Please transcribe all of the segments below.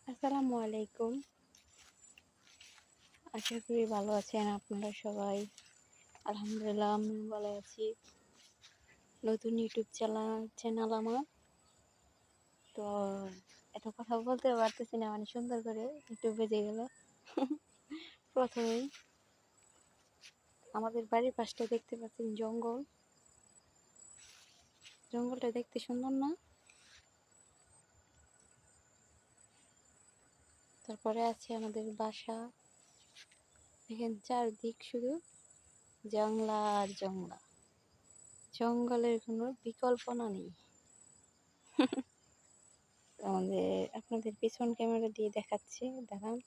আসসালামু আলাইকুম। আশা করি ভালো আছেন আপনারা সবাই। আলহামদুলিল্লাহ আমি ভালো আছি। নতুন ইউটিউব চ্যানেল আমার। তো এত কথা বলতে পারতেছি না, মানে সুন্দর করে একটু বেজে গেল। প্রথমেই আমাদের বাড়ির পাশটা দেখতে পাচ্ছেন জঙ্গল। জঙ্গলটা দেখতে সুন্দর না? তারপরে আছে আমাদের বাসা। দেখেন চারদিক শুধু জংলা আর জংলা। জঙ্গলের কোনো বিকল্পনা নেই। আপনাদের পিছন ক্যামেরা দিয়ে দেখাচ্ছি, দেখান।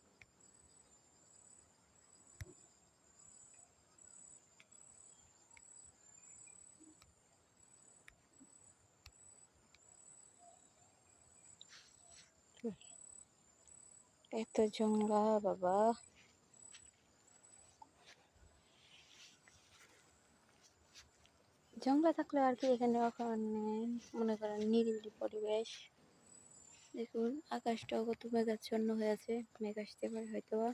এত জংলা বাবা। জংলা থাকলে আর কি, এখানে ওখানে মনে করেন নিরিবিলি পরিবেশ। দেখুন আকাশটাও কত মেঘাচ্ছন্ন হয়ে আছে, মেঘ আসতে পারে হয়তো বা।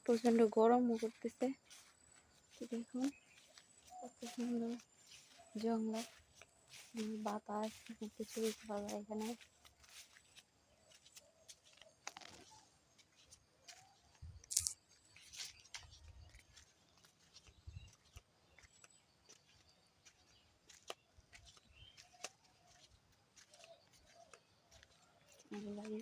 প্রচন্ড গরমও করতেছে। দেখুন কত সুন্দর জংলা, বাতাস কিছু ভালো এখানে। ভালো লাগে।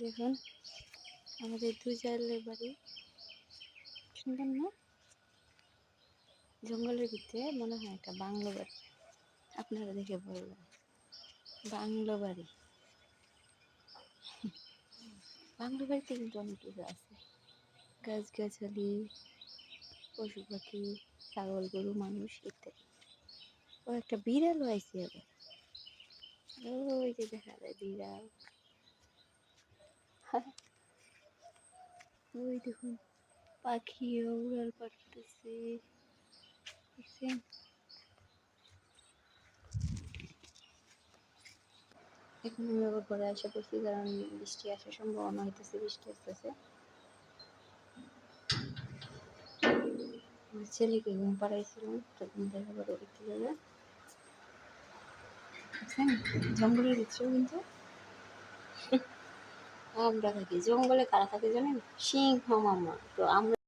দেখুন আমাদের দুই জালের বাড়ি, সুন্দর না? জঙ্গলের ভিতরে মনে হয় একটা বাংলো বাড়ি। আপনারা দেখে বলবেন বাংলো বাড়ি। বাংলো বাড়িতে কিন্তু অনেক কিছু আছে, গাছগাছালি, পশু পাখি, ছাগল গরু মানুষ ইত্যাদি। ও একটা বিড়ালও আইসি আবার। ওই যে দেখা যায় বিড়াল। ওই দেখুন পাখিও উড়াল পারতেছে, দেখছেন? এখন আমি আবার ঘরে আসা পড়ছি, কারণ বৃষ্টি আসার সম্ভাবনা হইতেছে, বৃষ্টি আসতেছে। আমার ছেলেকে ঘুম পাড়াইছিলাম, তখন দেখা করে উঠতে যাবে। জঙ্গলের ভিতরেও কিন্তু আমরা থাকি। জঙ্গলে কারা থাকে জানেন? সিংহ মামা। তো আমরা